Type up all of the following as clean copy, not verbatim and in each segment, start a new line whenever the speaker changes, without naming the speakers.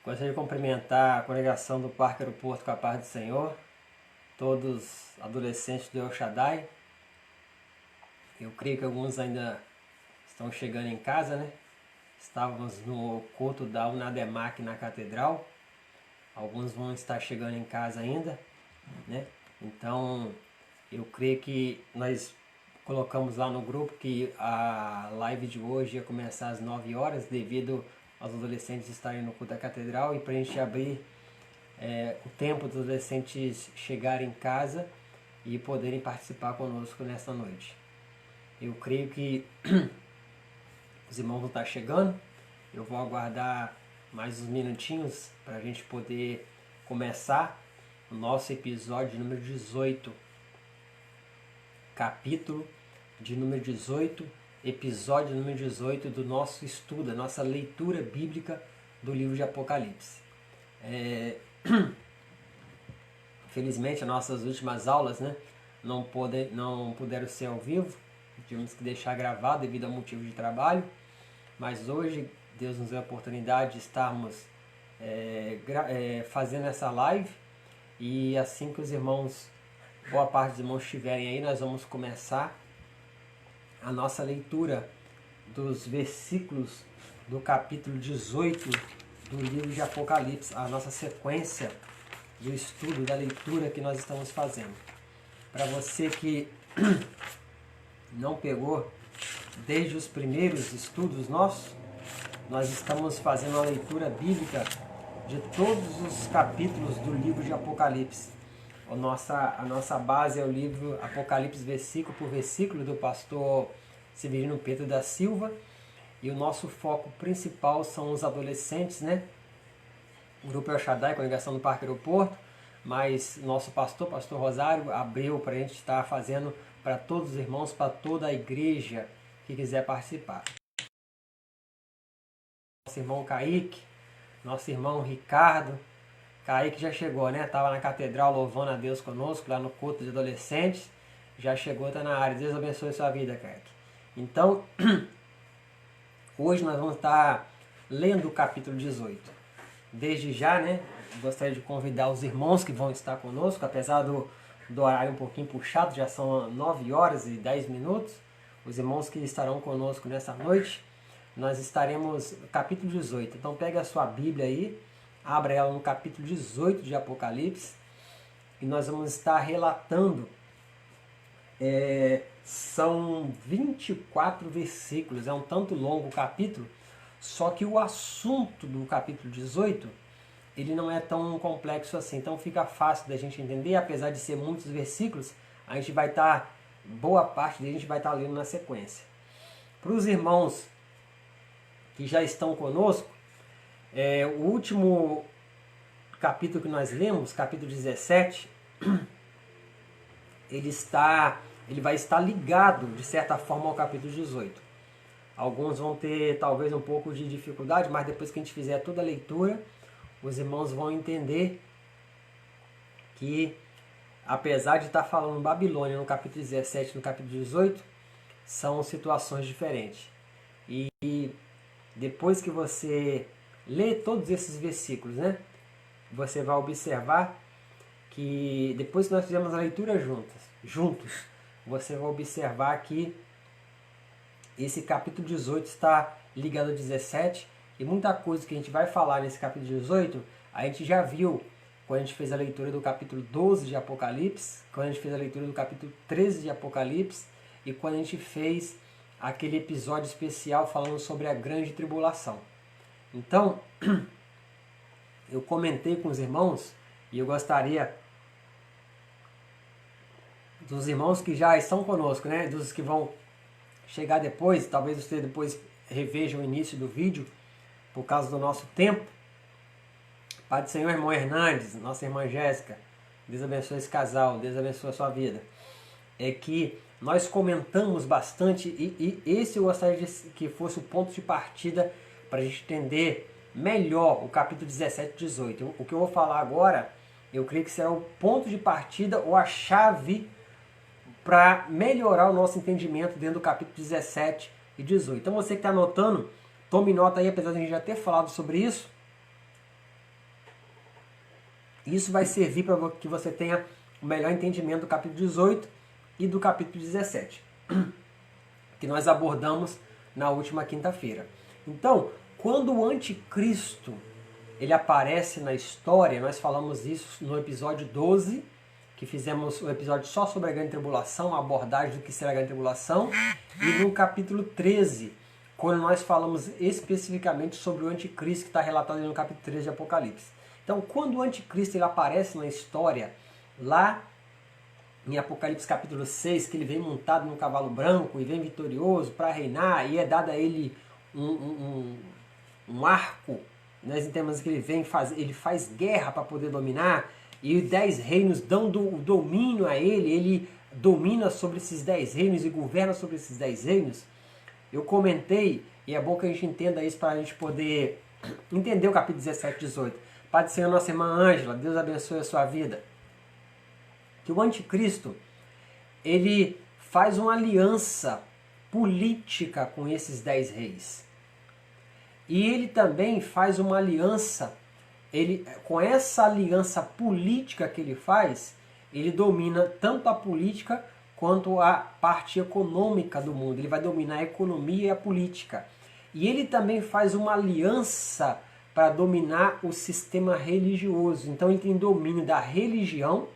Gostaria de cumprimentar a congregação do Parque Aeroporto com a paz do Senhor, todos adolescentes do El Shaddai. Eu creio que alguns ainda estão chegando em casa, né? Estávamos no culto da Unademac na Catedral. Alguns vão estar chegando em casa ainda, né? Então, eu creio que nós colocamos lá no grupo que a live de hoje ia começar às 9 horas, devido aos adolescentes estarem no culto da Catedral, e para a gente abrir o tempo dos adolescentes chegarem em casa e poderem participar conosco nessa noite. Eu creio que os irmãos vão estar chegando. Eu vou aguardar mais uns minutinhos para a gente poder começar o nosso episódio número 18. Capítulo de número 18, episódio número 18 do nosso estudo, da nossa leitura bíblica do livro de Apocalipse. Felizmente, as nossas últimas aulas, né, não puderam ser ao vivo, tivemos que deixar gravado devido a motivo de trabalho, mas hoje Deus nos deu a oportunidade de estarmos fazendo essa live, e assim que os irmãos, boa parte dos irmãos estiverem aí, nós vamos começar a nossa leitura dos versículos do capítulo 18 do livro de Apocalipse, a nossa sequência do estudo, da leitura que nós estamos fazendo. Para você que não pegou desde os primeiros estudos nossos, nós estamos fazendo a leitura bíblica de todos os capítulos do livro de Apocalipse. A nossa base é o livro Apocalipse, versículo por versículo, do pastor Severino Pedro da Silva. E o nosso foco principal são os adolescentes, né? O grupo El Shaddai, congregação do Parque Aeroporto. Mas nosso pastor Rosário, abriu para a gente estar fazendo para todos os irmãos, para toda a igreja que quiser participar. Nosso irmão Kaique, nosso irmão Ricardo. Kaique já chegou, né? Estava na catedral louvando a Deus conosco, lá no culto de adolescentes. Já chegou, está na área. Deus abençoe a sua vida, Kaique. Então, hoje nós vamos estar lendo o capítulo 18. Desde já, né? Gostaria de convidar os irmãos que vão estar conosco, apesar do horário um pouquinho puxado, já são 9 horas e 10 minutos. Os irmãos que estarão conosco nessa noite, nós estaremos no capítulo 18. Então, pegue a sua Bíblia aí, abra ela no capítulo 18 de Apocalipse, e nós vamos estar relatando, são 24 versículos, é um tanto longo o capítulo, só que o assunto do capítulo 18, ele não é tão complexo assim, então fica fácil da gente entender, apesar de ser muitos versículos, a gente vai estar, boa parte dele a gente vai estar lendo na sequência. Para os irmãos que já estão conosco, o último capítulo que nós lemos, capítulo 17, ele vai estar ligado, de certa forma, ao capítulo 18. Alguns vão ter, talvez, um pouco de dificuldade, mas depois que a gente fizer toda a leitura, os irmãos vão entender que, apesar de estar falando Babilônia no capítulo 17 e no capítulo 18, são situações diferentes. E depois que você lê todos esses versículos, né, você vai observar que, depois que nós fizemos a leitura juntos, você vai observar que esse capítulo 18 está ligado ao 17, e muita coisa que a gente vai falar nesse capítulo 18, a gente já viu quando a gente fez a leitura do capítulo 12 de Apocalipse, quando a gente fez a leitura do capítulo 13 de Apocalipse, e quando a gente fez aquele episódio especial falando sobre a grande tribulação. Então, eu comentei com os irmãos, e eu gostaria dos irmãos que já estão conosco, né, dos que vão chegar depois, talvez você depois reveja o início do vídeo, por causa do nosso tempo. Pai do Senhor, irmão Hernandes, nossa irmã Jéssica, Deus abençoe esse casal, Deus abençoe a sua vida. É que nós comentamos bastante, e esse eu gostaria que fosse o ponto de partida para a gente entender melhor o capítulo 17 e 18. O que eu vou falar agora, eu creio que será o ponto de partida ou a chave para melhorar o nosso entendimento dentro do capítulo 17 e 18. Então você que está anotando, tome nota aí, apesar de a gente já ter falado sobre isso. Isso vai servir para que você tenha o melhor entendimento do capítulo 18 e do capítulo 17, que nós abordamos na última quinta-feira. Então, quando o anticristo ele aparece na história, nós falamos isso no episódio 12, que fizemos o episódio só sobre a grande tribulação, a abordagem do que será a grande tribulação, e no capítulo 13, quando nós falamos especificamente sobre o anticristo, que está relatado no capítulo 13 de Apocalipse. Então, quando o anticristo ele aparece na história, lá em Apocalipse capítulo 6, que ele vem montado no cavalo branco e vem vitorioso para reinar, e é dado a ele um arco, nós entendemos que ele faz guerra para poder dominar, e os 10 reinos dão o domínio a ele domina sobre esses 10 reinos e governa sobre esses 10 reinos. Eu comentei, e é bom que a gente entenda isso para a gente poder entender o capítulo 17 e 18. Pai do Senhor, nossa irmã Ângela, Deus abençoe a sua vida. Que o anticristo, ele faz uma aliança política com esses 10 reis. E ele também faz uma aliança, com essa aliança política que ele faz, ele domina tanto a política quanto a parte econômica do mundo. Ele vai dominar a economia e a política. E ele também faz uma aliança para dominar o sistema religioso. Então ele tem domínio da religião,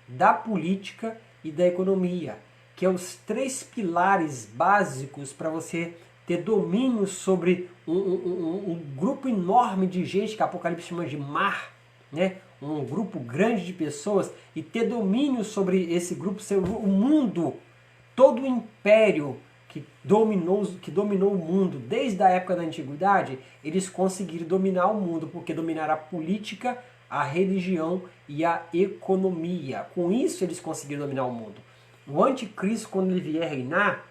da política e da economia, que é os 3 pilares básicos para você ter domínio sobre um grupo enorme de gente, que a Apocalipse chama de mar, né? Um grupo grande de pessoas, e ter domínio sobre esse grupo, ser o mundo, todo o império que dominou o mundo desde a época da antiguidade, eles conseguiram dominar o mundo, porque dominaram a política, a religião e a economia. Com isso eles conseguiram dominar o mundo. O anticristo, quando ele vier reinar,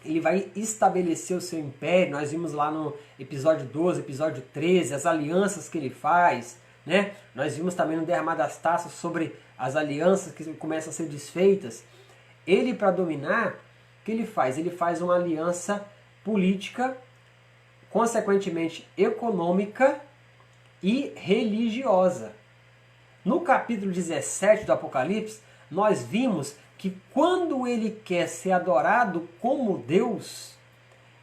ele vai estabelecer o seu império. Nós vimos lá no episódio 12, episódio 13, as alianças que ele faz, né? Nós vimos também no derramar das taças sobre as alianças que começam a ser desfeitas. Ele, para dominar, o que ele faz? Ele faz uma aliança política, consequentemente econômica e religiosa. No capítulo 17 do Apocalipse, nós vimos que quando ele quer ser adorado como Deus,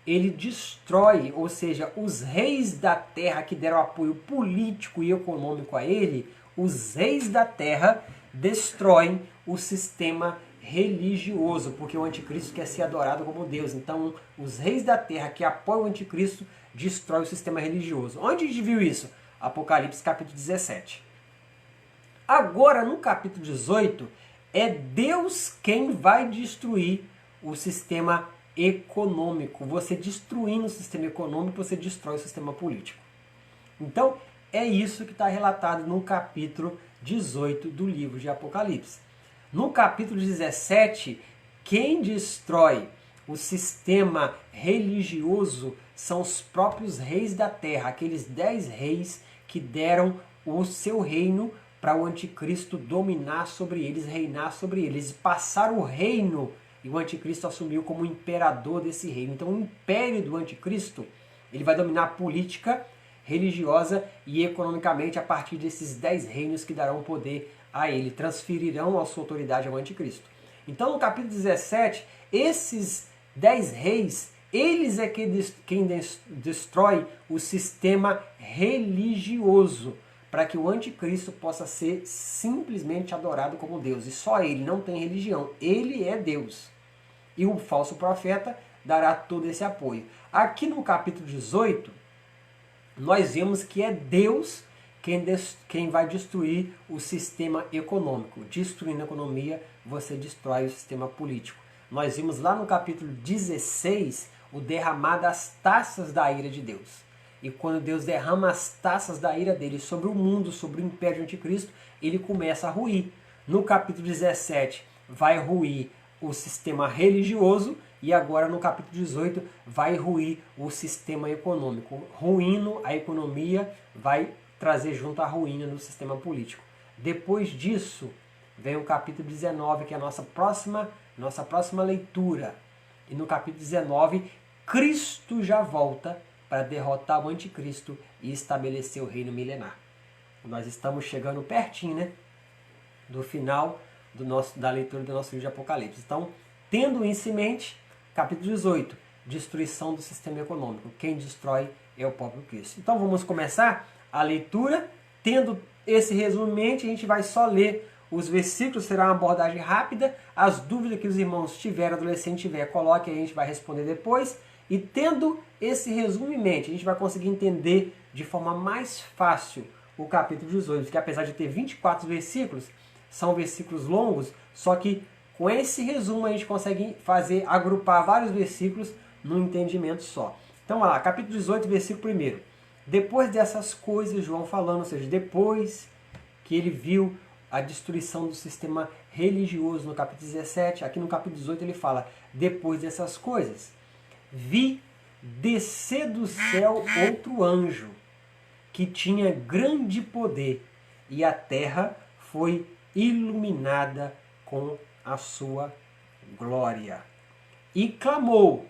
ele destrói, ou seja, os reis da terra que deram apoio político e econômico a ele, os reis da terra destroem o sistema religioso, porque o anticristo quer ser adorado como Deus. Então, os reis da terra que apoiam o anticristo destroem o sistema religioso. Onde a gente viu isso? Apocalipse capítulo 17. Agora, no capítulo 18, é Deus quem vai destruir o sistema econômico. Você destruindo o sistema econômico, você destrói o sistema político. Então, é isso que está relatado no capítulo 18 do livro de Apocalipse. No capítulo 17, quem destrói o sistema religioso são os próprios reis da terra, aqueles 10 reis que deram o seu reino para o anticristo dominar sobre eles, reinar sobre eles, passar o reino, e o anticristo assumiu como imperador desse reino. Então o império do anticristo, ele vai dominar a política, religiosa e economicamente a partir desses 10 reinos que darão poder a ele, transferirão a sua autoridade ao anticristo. Então no capítulo 17, esses 10 reis, eles é quem destrói o sistema religioso, para que o anticristo possa ser simplesmente adorado como Deus. E só ele não tem religião, ele é Deus. E o falso profeta dará todo esse apoio. Aqui no capítulo 18, nós vemos que é Deus quem vai destruir o sistema econômico. Destruindo a economia, você destrói o sistema político. Nós vimos lá no capítulo 16 o derramar das taças da ira de Deus. E quando Deus derrama as taças da ira dele sobre o mundo, sobre o império do anticristo, ele começa a ruir. No capítulo 17 vai ruir o sistema religioso e agora no capítulo 18 vai ruir o sistema econômico. Ruindo a economia, vai trazer junto a ruína no sistema político. Depois disso vem o capítulo 19, que é a nossa próxima leitura. E no capítulo 19, Cristo já volta para derrotar o anticristo e estabelecer o reino milenar. Nós estamos chegando pertinho, né, do final da leitura do nosso livro de Apocalipse. Então, tendo isso em mente, capítulo 18, destruição do sistema econômico. Quem destrói é o próprio Cristo. Então, vamos começar a leitura. Tendo esse resumo em mente, a gente vai só ler os versículos, será uma abordagem rápida. As dúvidas que os irmãos tiverem, adolescente tiver, coloque, a gente vai responder depois. E tendo esse resumo em mente, a gente vai conseguir entender de forma mais fácil o capítulo 18, que apesar de ter 24 versículos, são versículos longos, só que com esse resumo a gente consegue agrupar vários versículos num entendimento só. Então, vamos lá, capítulo 18, versículo 1. Depois dessas coisas, João falando, ou seja, depois que ele viu a destruição do sistema religioso no capítulo 17, aqui no capítulo 18 ele fala, depois dessas coisas, vi descer do céu outro anjo, que tinha grande poder, e a terra foi iluminada com a sua glória. E clamou,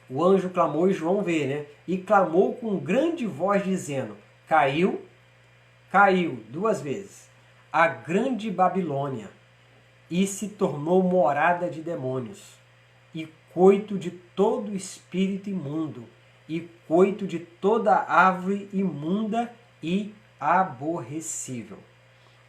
o anjo clamou, e João vê, né? E clamou com grande voz, dizendo, caiu 2 vezes, a grande Babilônia, e se tornou morada de demônios, e coito de todo espírito imundo, e coito de toda árvore imunda e aborrecível.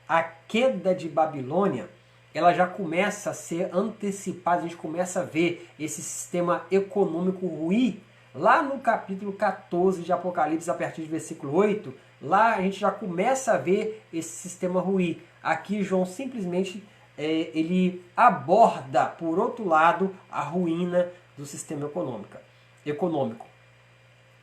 A queda de Babilônia, ela já começa a ser antecipada, a gente começa a ver esse sistema econômico ruir. Lá no capítulo 14 de Apocalipse, a partir do versículo 8, lá a gente já começa a ver esse sistema ruir. Aqui João simplesmente ele aborda, por outro lado, a ruína do sistema econômico.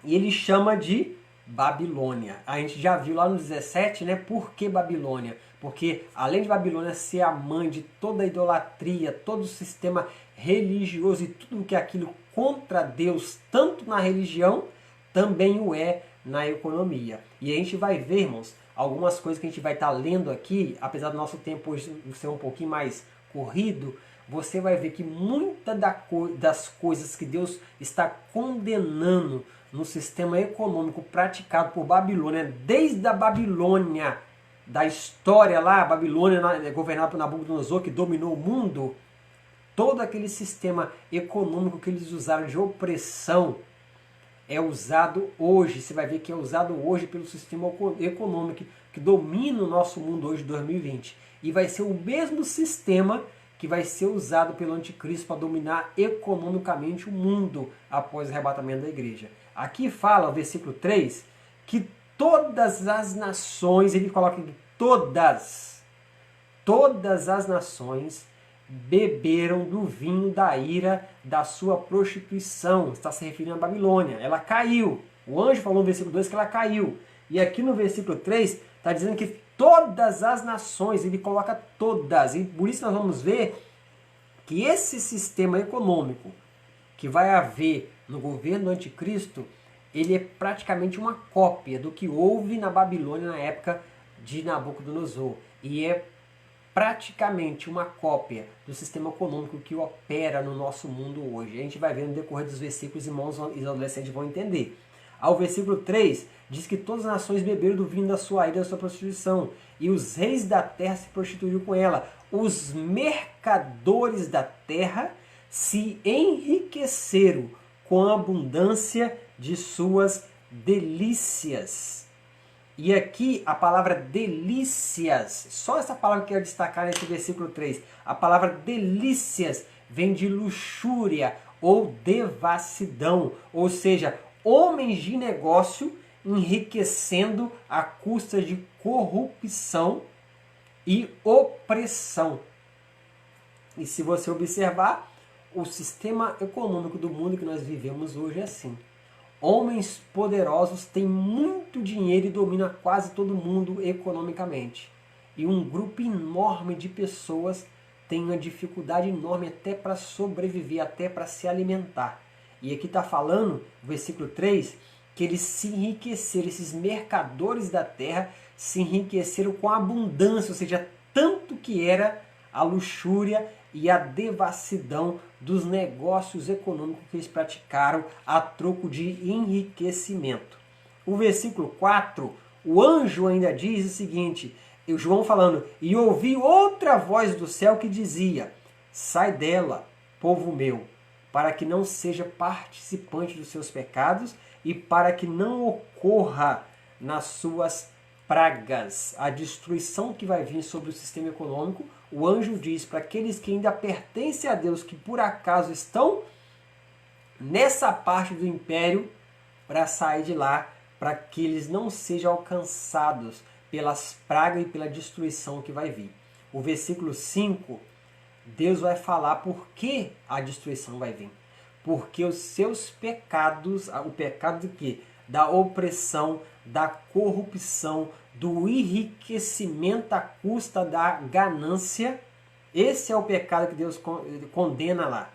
E ele chama de Babilônia. A gente já viu lá no 17, né? Por que Babilônia? Porque além de Babilônia ser a mãe de toda a idolatria, todo o sistema religioso e tudo que é aquilo contra Deus, tanto na religião, também o é na economia. E a gente vai ver, irmãos, algumas coisas que a gente vai estar lendo aqui, apesar do nosso tempo hoje ser um pouquinho mais corrido, você vai ver que muitas das coisas que Deus está condenando no sistema econômico praticado por Babilônia, desde a Babilônia, da história lá, a Babilônia governada por Nabucodonosor, que dominou o mundo, todo aquele sistema econômico que eles usaram de opressão é usado hoje, você vai ver que é usado hoje pelo sistema econômico que domina o nosso mundo hoje, 2020. E vai ser o mesmo sistema que vai ser usado pelo anticristo para dominar economicamente o mundo após o arrebatamento da igreja. Aqui fala, o versículo 3, que todas as nações, ele coloca aqui, todas as nações beberam do vinho da ira da sua prostituição. Está se referindo à Babilônia. Ela caiu. O anjo falou no versículo 2 que ela caiu. E aqui no versículo 3 está dizendo que todas as nações, ele coloca todas. E por isso nós vamos ver que esse sistema econômico que vai haver no governo do anticristo, ele é praticamente uma cópia do que houve na Babilônia na época de Nabucodonosor. E é praticamente uma cópia do sistema econômico que opera no nosso mundo hoje. A gente vai ver no decorrer dos versículos, irmãos e adolescentes vão entender. Ao versículo 3, diz que todas as nações beberam do vinho da sua ira e da sua prostituição, e os reis da terra se prostituíram com ela. Os mercadores da terra se enriqueceram com a abundância de suas delícias. E aqui a palavra delícias, só essa palavra que eu quero destacar nesse versículo 3. A palavra delícias vem de luxúria ou devassidão, ou seja, homens de negócio enriquecendo à custa de corrupção e opressão. E se você observar, o sistema econômico do mundo que nós vivemos hoje é assim. Homens poderosos têm muito dinheiro e dominam quase todo mundo economicamente. E um grupo enorme de pessoas tem uma dificuldade enorme até para sobreviver, até para se alimentar. E aqui está falando, versículo 3, que eles se enriqueceram, esses mercadores da terra se enriqueceram com abundância, ou seja, tanto que era a luxúria e a devassidão dos negócios econômicos que eles praticaram a troco de enriquecimento. O versículo 4, o anjo ainda diz o seguinte, e o João falando, e ouvi outra voz do céu que dizia, sai dela, povo meu, para que não seja participante dos seus pecados e para que não ocorra nas suas pragas. A destruição que vai vir sobre o sistema econômico, o anjo diz para aqueles que ainda pertencem a Deus, que por acaso estão nessa parte do império, para sair de lá, para que eles não sejam alcançados pelas pragas e pela destruição que vai vir. O versículo 5, Deus vai falar por que a destruição vai vir. Porque os seus pecados, o pecado de quê? Da opressão, da corrupção, do enriquecimento à custa da ganância. Esse é o pecado que Deus condena lá.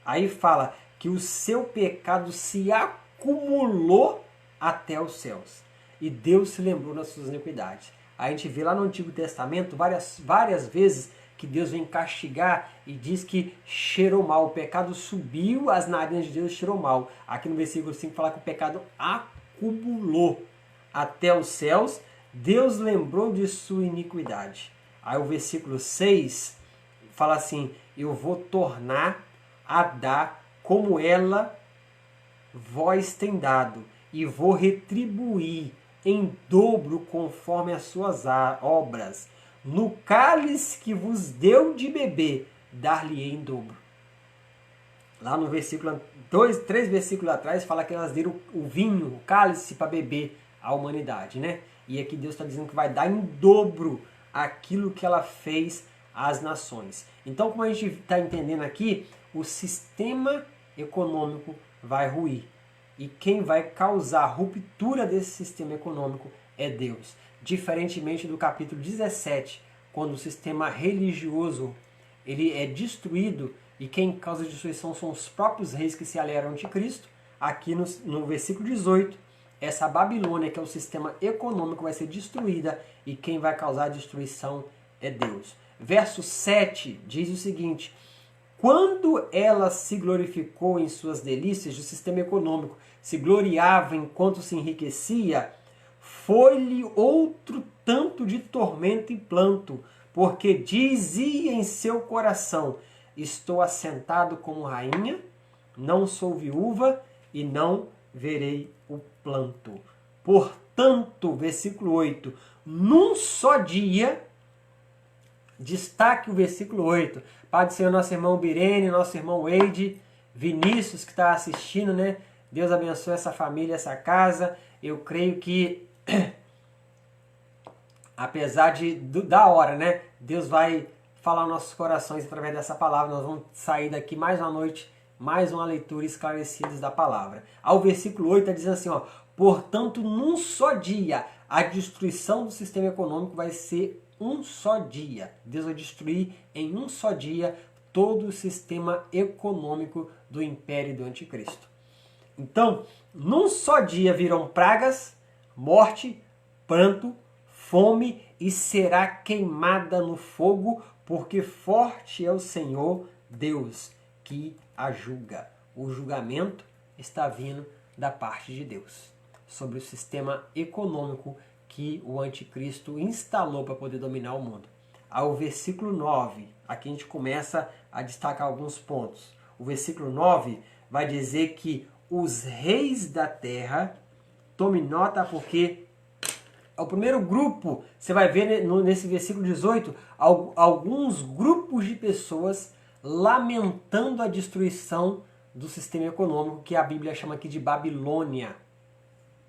Aí fala que o seu pecado se acumulou até os céus. E Deus se lembrou das suas iniquidades. A gente vê lá no Antigo Testamento várias vezes que Deus vem castigar e diz que cheirou mal. O pecado subiu, as narinas de Deus cheirou mal. Aqui no versículo 5 fala que o pecado acumulou até os céus. Deus lembrou de sua iniquidade. Aí o versículo 6 fala assim, eu vou tornar a dar como ela vós tem dado, e vou retribuir em dobro conforme as suas obras. No cálice que vos deu de beber, dar-lhe-ei em dobro. Lá no versículo 3 versículos atrás, fala que elas deram o vinho, o cálice para beber à humanidade, né? E aqui Deus está dizendo que vai dar em dobro aquilo que ela fez às nações. Então, como a gente está entendendo aqui, o sistema econômico vai ruir. E quem vai causar a ruptura desse sistema econômico é Deus. Diferentemente do capítulo 17, quando o sistema religioso ele é destruído e quem causa a destruição são os próprios reis que se aliaram ao anticristo, aqui no versículo 18, essa Babilônia, que é o sistema econômico, vai ser destruída e quem vai causar a destruição é Deus. Verso 7 diz o seguinte, quando ela se glorificou em suas delícias, o sistema econômico se gloriava enquanto se enriquecia, foi-lhe outro tanto de tormento e planto, porque dizia em seu coração, estou assentado como rainha, não sou viúva e não verei o planto. Portanto, versículo 8, num só dia, destaque o versículo 8, Pai do Senhor, nosso irmão Birene, nosso irmão Eide, Vinícius que está assistindo, né? Deus abençoe essa família, essa casa. Eu creio que, apesar da hora, né? Deus vai falar aos nossos corações através dessa palavra. Nós vamos sair daqui mais uma noite, mais uma leitura esclarecidas da palavra. Ao versículo 8 está dizendo assim, ó, portanto, num só dia, a destruição do sistema econômico vai ser um só dia. Deus vai destruir em um só dia todo o sistema econômico do império do anticristo. Então, num só dia virão pragas, morte, pranto, fome e será queimada no fogo, porque forte é o Senhor Deus que a julga. O julgamento está vindo da parte de Deus sobre o sistema econômico que o anticristo instalou para poder dominar o mundo. Ao versículo 9, aqui a gente começa a destacar alguns pontos. O versículo 9 vai dizer que os reis da terra, tome nota porque é o primeiro grupo, você vai ver nesse versículo 18, alguns grupos de pessoas lamentando a destruição do sistema econômico que a Bíblia chama aqui de Babilônia.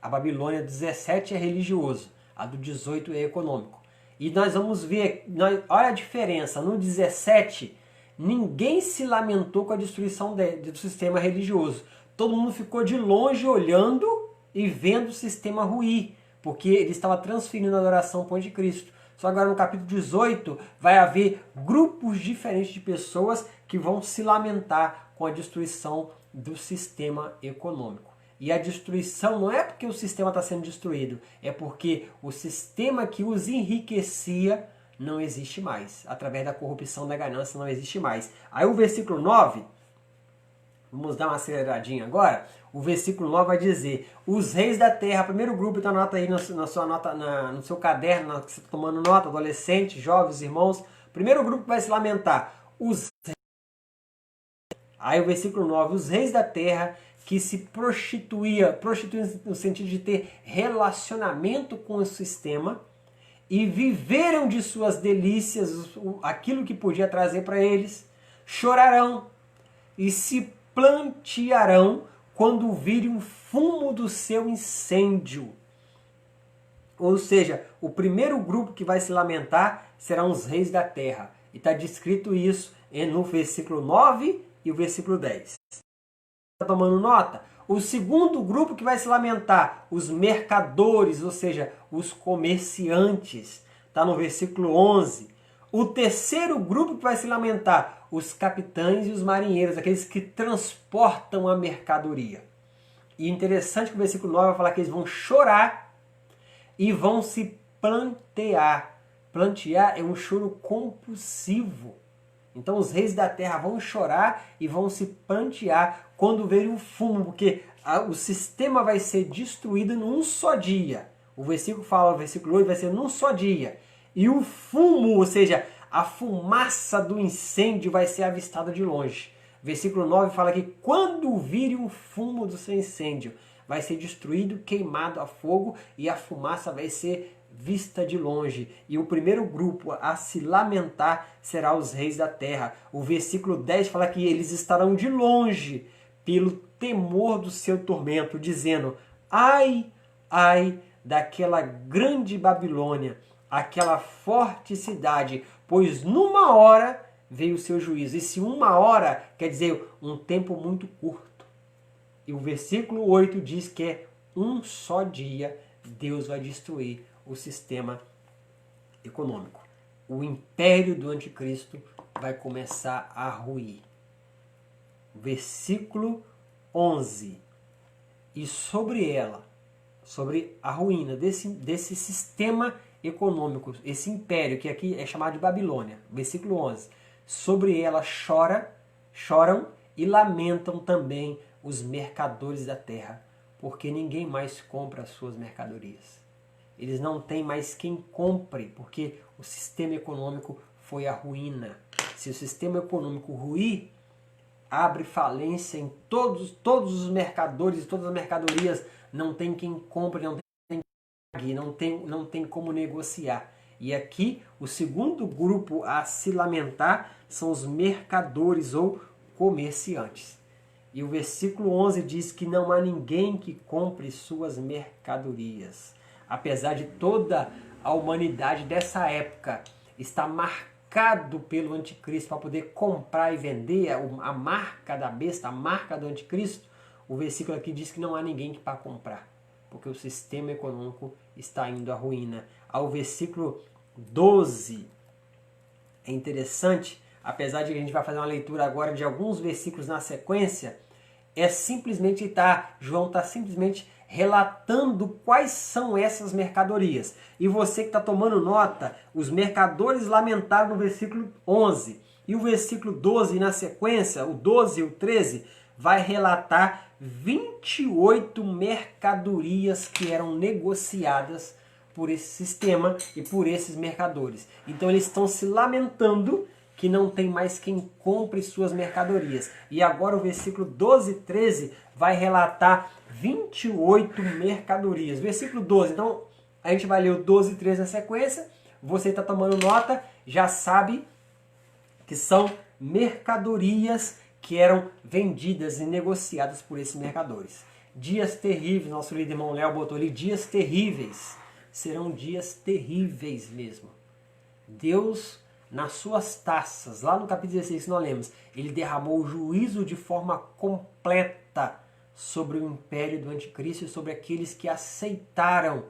A Babilônia 17 é religioso, a do 18 é econômico. E nós vamos ver, olha a diferença, no 17 ninguém se lamentou com a destruição do sistema religioso. Todo mundo ficou de longe olhando e vendo o sistema ruir, porque ele estava transferindo a adoração para o anticristo. Só agora no capítulo 18 vai haver grupos diferentes de pessoas que vão se lamentar com a destruição do sistema econômico. E a destruição não é porque o sistema está sendo destruído, é porque o sistema que os enriquecia não existe mais. Através da corrupção, da ganância, não existe mais. Aí o versículo 9, vamos dar uma aceleradinha agora. O versículo 9 vai dizer: os reis da terra, primeiro grupo, então anota aí na sua nota, no seu caderno, que você está tomando nota, adolescentes, jovens, irmãos. Primeiro grupo que vai se lamentar, os reis. Aí o versículo 9, os reis da terra que se prostituíam no sentido de ter relacionamento com o sistema e viveram de suas delícias, aquilo que podia trazer para eles, chorarão e se plantearão quando virem o fumo do seu incêndio. Ou seja, o primeiro grupo que vai se lamentar serão os reis da terra. E está descrito isso no versículo 9 e o versículo 10. Está tomando nota? O segundo grupo que vai se lamentar, os mercadores, ou seja, os comerciantes. Está no versículo 11. O terceiro grupo que vai se lamentar, os capitães e os marinheiros, aqueles que transportam a mercadoria. E interessante que o versículo 9 vai falar que eles vão chorar e vão se plantear. Plantear é um choro compulsivo. Então os reis da terra vão chorar e vão se plantear quando verem o fumo, porque o sistema vai ser destruído num só dia. O versículo fala, o versículo 8, vai ser num só dia. E o fumo, ou seja, a fumaça do incêndio vai ser avistada de longe. Versículo 9 fala que quando virem o fumo do seu incêndio, vai ser destruído, queimado a fogo e a fumaça vai ser vista de longe. E o primeiro grupo a se lamentar será os reis da terra. O versículo 10 fala que eles estarão de longe pelo temor do seu tormento, dizendo: ai, ai daquela grande Babilônia, aquela forte cidade, pois numa hora veio o seu juízo. E se uma hora quer dizer um tempo muito curto. E o versículo 8 diz que é um só dia Deus vai destruir o sistema econômico. O império do anticristo vai começar a ruir. Versículo 11. E sobre ela, sobre a ruína desse sistema econômico, esse império que aqui é chamado de Babilônia. Versículo 11. Sobre ela choram e lamentam também os mercadores da terra, porque ninguém mais compra as suas mercadorias. Eles não têm mais quem compre, porque o sistema econômico foi a ruína. Se o sistema econômico ruir, abre falência em todos os mercadores, todas as mercadorias, não tem quem compre, não tem quem pague, não tem como negociar. E aqui, o segundo grupo a se lamentar são os mercadores ou comerciantes. E o versículo 11 diz que não há ninguém que compre suas mercadorias. Apesar de toda a humanidade dessa época estar marcado pelo anticristo para poder comprar e vender, a marca da besta, a marca do anticristo, o versículo aqui diz que não há ninguém para comprar, porque o sistema econômico está indo à ruína. Ao versículo 12, é interessante, apesar de que a gente vai fazer uma leitura agora de alguns versículos na sequência, João está simplesmente relatando quais são essas mercadorias. E você que está tomando nota, os mercadores lamentaram no versículo 11. E o versículo 12 na sequência, o 12 e o 13, vai relatar 28 mercadorias que eram negociadas por esse sistema e por esses mercadores. Então eles estão se lamentando que não tem mais quem compre suas mercadorias. E agora o versículo 12 e 13 vai relatar 28 mercadorias. Versículo 12, então a gente vai ler o 12 e 13 na sequência. Você está tomando nota, já sabe que são mercadorias que eram vendidas e negociadas por esses mercadores. Dias terríveis, nosso líder irmão Léo botou ali, dias terríveis. Serão dias terríveis mesmo. Deus, nas suas taças, lá no capítulo 16 que nós lemos, ele derramou o juízo de forma completa sobre o império do anticristo e sobre aqueles que aceitaram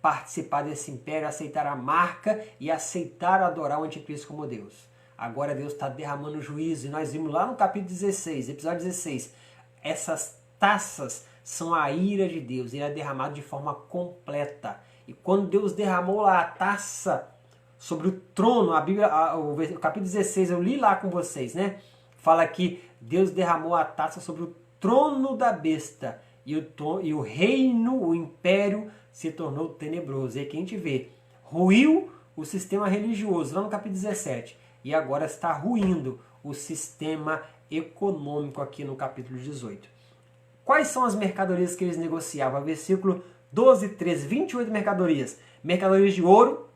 participar desse império, aceitaram a marca e aceitaram adorar o anticristo como Deus. Agora Deus está derramando juízo, e nós vimos lá no capítulo 16, episódio 16, essas taças são a ira de Deus, ele é derramado de forma completa. E quando Deus derramou lá a taça sobre o trono, a Bíblia, o capítulo 16, eu li lá com vocês, né? Fala que Deus derramou a taça sobre o trono da besta e o reino, o império se tornou tenebroso. E aqui a gente vê, ruiu o sistema religioso, lá no capítulo 17, e agora está ruindo o sistema econômico aqui no capítulo 18. Quais são as mercadorias que eles negociavam? Versículo 12, 13, 28 mercadorias. Mercadorias de ouro,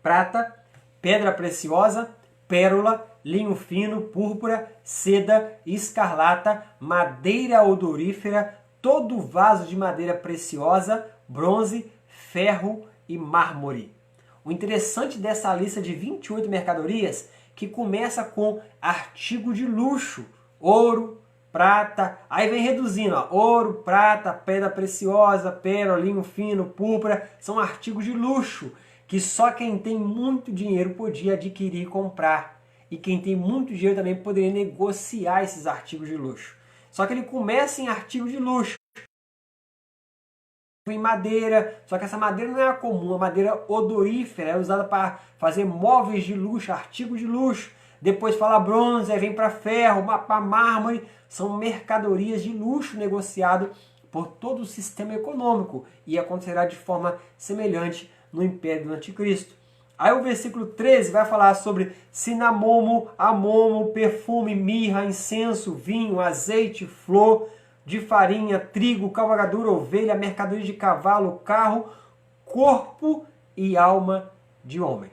prata, pedra preciosa, pérola, linho fino, púrpura, seda, escarlata, madeira odorífera, todo vaso de madeira preciosa, bronze, ferro e mármore. O interessante dessa lista de 28 mercadorias que começa com artigo de luxo, ouro, prata, aí vem reduzindo, ó, ouro, prata, pedra preciosa, pérola, linho fino, púrpura, são artigos de luxo que só quem tem muito dinheiro podia adquirir e comprar. E quem tem muito dinheiro também poderia negociar esses artigos de luxo. Só que ele começa em artigo de luxo, em madeira, só que essa madeira não é a comum, a madeira odorífera, é usada para fazer móveis de luxo, artigos de luxo. Depois fala bronze, aí vem para ferro, para mármore, são mercadorias de luxo negociado por todo o sistema econômico e acontecerá de forma semelhante no Império do Anticristo. Aí o versículo 13 vai falar sobre cinamomo, amomo, perfume, mirra, incenso, vinho, azeite, flor de farinha, trigo, cavalgadura, ovelha, mercadoria de cavalo, carro, corpo e alma de homem.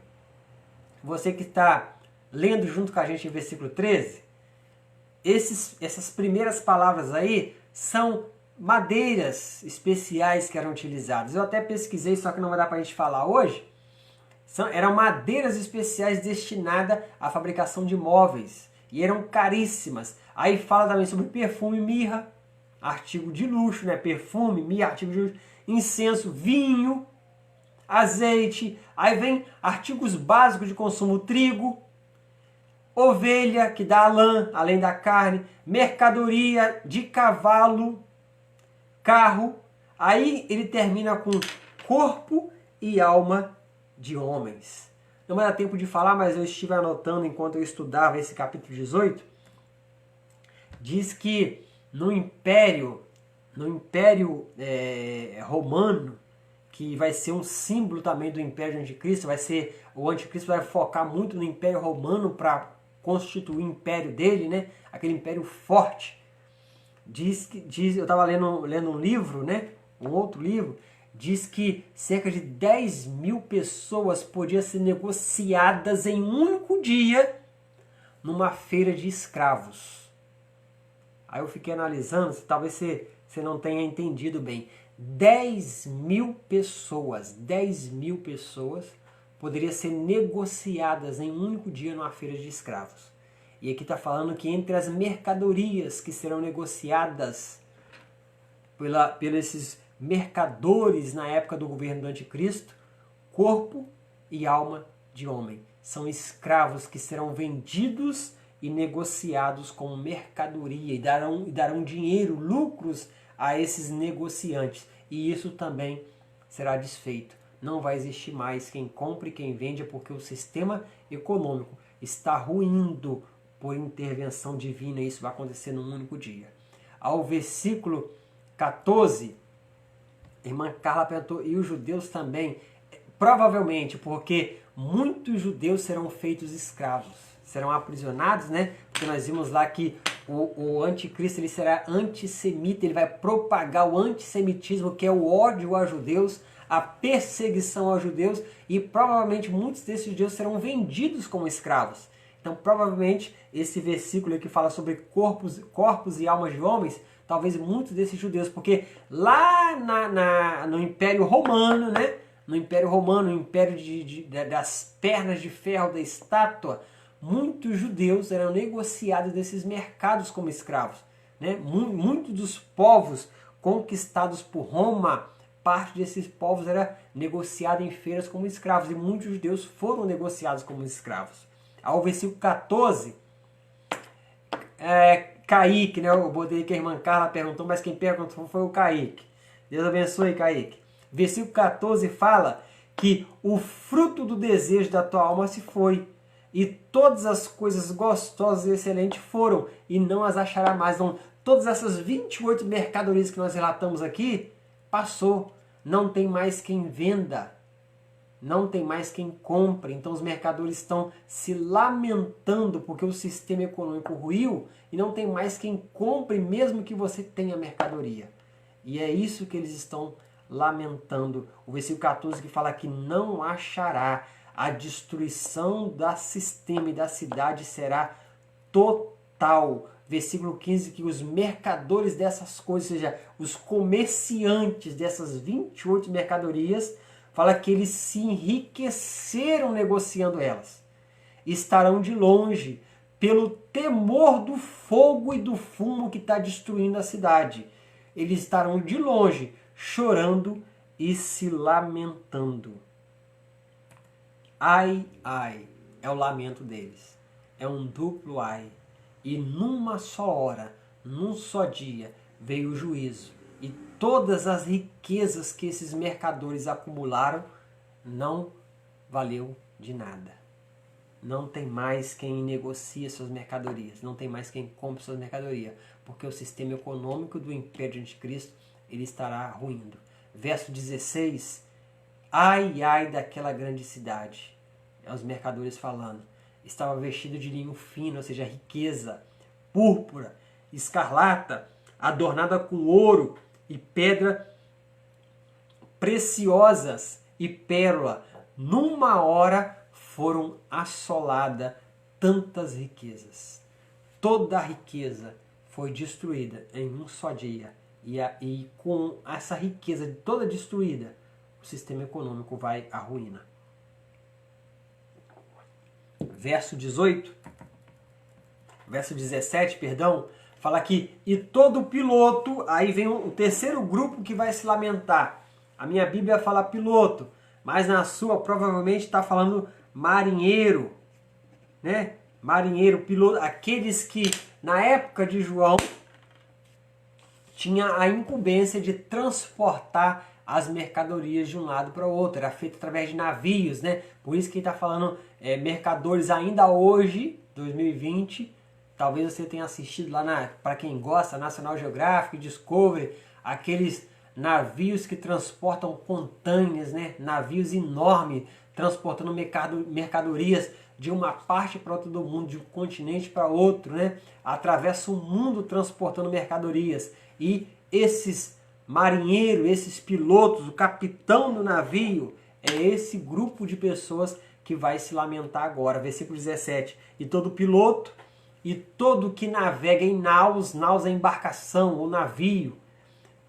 Você que está lendo junto com a gente em versículo 13, essas primeiras palavras aí são madeiras especiais que eram utilizadas. Eu até pesquisei, só que não vai dar para a gente falar hoje. Eram madeiras especiais destinadas à fabricação de móveis e eram caríssimas. Aí fala também sobre perfume, mirra, artigo de luxo, né? Perfume, mirra, artigo de luxo, incenso, vinho, azeite. Aí vem artigos básicos de consumo, trigo, ovelha, que dá a lã, além da carne, mercadoria de cavalo, carro. Aí ele termina com corpo e alma de homens. Não vai dar tempo de falar, mas eu estive anotando enquanto eu estudava esse capítulo 18. Diz que no Império Romano, que vai ser um símbolo também do Império do Anticristo, o Anticristo vai focar muito no Império Romano para constituir o império dele, né? Aquele império forte. Eu estava lendo um livro, né? Um outro livro, diz que cerca de 10 mil pessoas podiam ser negociadas em um único dia numa feira de escravos. Aí eu fiquei analisando, talvez você não tenha entendido bem. 10 mil pessoas poderiam ser negociadas em um único dia numa feira de escravos. E aqui está falando que entre as mercadorias que serão negociadas pelos esses mercadores na época do governo do Anticristo, corpo e alma de homem. São escravos que serão vendidos e negociados como mercadoria e darão dinheiro, lucros a esses negociantes. E isso também será desfeito. Não vai existir mais quem compra e quem vende, porque o sistema econômico está ruindo por intervenção divina. Isso vai acontecer num único dia. Ao versículo 14, irmã Carla perguntou, e os judeus também? Provavelmente, porque muitos judeus serão feitos escravos, serão aprisionados, né? Porque nós vimos lá que o anticristo ele será antissemita, ele vai propagar o antissemitismo, que é o ódio aos judeus, a perseguição aos judeus, e provavelmente muitos desses judeus serão vendidos como escravos. Então, provavelmente, esse versículo aqui fala sobre corpos e almas de homens, talvez muitos desses judeus, porque lá no Império Romano, né? No Império Romano, no Império das pernas de ferro da estátua, muitos judeus eram negociados desses mercados como escravos, né? Muitos dos povos conquistados por Roma, parte desses povos era negociada em feiras como escravos, e muitos judeus foram negociados como escravos. Ao versículo 14, Kaique, né? Eu botei que a irmã Carla perguntou, mas quem perguntou foi o Kaique. Deus abençoe, Kaique. Versículo 14 fala que o fruto do desejo da tua alma se foi, e todas as coisas gostosas e excelentes foram, e não as achará mais. Então, todas essas 28 mercadorias que nós relatamos aqui, passou. Não tem mais quem venda. Não tem mais quem compre. Então os mercadores estão se lamentando porque o sistema econômico ruiu e não tem mais quem compre mesmo que você tenha mercadoria. E é isso que eles estão lamentando. O versículo 14 que fala que não achará. A destruição do sistema e da cidade será total. Versículo 15, que os mercadores dessas coisas, ou seja, os comerciantes dessas 28 mercadorias, fala que eles se enriqueceram negociando elas. Estarão de longe, pelo temor do fogo e do fumo que está destruindo a cidade. Eles estarão de longe, chorando e se lamentando. Ai, ai, é o lamento deles. É um duplo ai. E numa só hora, num só dia, veio o juízo. E todas as riquezas que esses mercadores acumularam não valeu de nada. Não tem mais quem negocie suas mercadorias. Não tem mais quem compre suas mercadorias. Porque o sistema econômico do Império de Anticristo ele estará ruindo. Verso 16. Ai, ai daquela grande cidade. É os mercadores falando. Estava vestido de linho fino, ou seja, riqueza, púrpura, escarlata, adornada com ouro e pedra preciosas e pérola. Numa hora foram assoladas tantas riquezas. Toda a riqueza foi destruída em um só dia. E com essa riqueza toda destruída, o sistema econômico vai à ruína. Verso 17, fala que e todo piloto, aí vem o terceiro grupo que vai se lamentar. A minha Bíblia fala piloto, mas na sua provavelmente está falando marinheiro, né? Marinheiro, piloto, aqueles que na época de João tinha a incumbência de transportar as mercadorias de um lado para o outro. Era feito através de navios, né? Por isso que ele está falando mercadores ainda hoje, 2020. Talvez você tenha assistido lá, para quem gosta, National Geographic, Discovery, aqueles navios que transportam contâneas, né? Navios enormes, transportando mercadorias de uma parte para outra do mundo, de um continente para outro, né? Atravessa o mundo transportando mercadorias. E esses marinheiros, esses pilotos, o capitão do navio, é esse grupo de pessoas que vai se lamentar agora. Versículo 17. E todo piloto e todo que navega em naus é embarcação ou navio,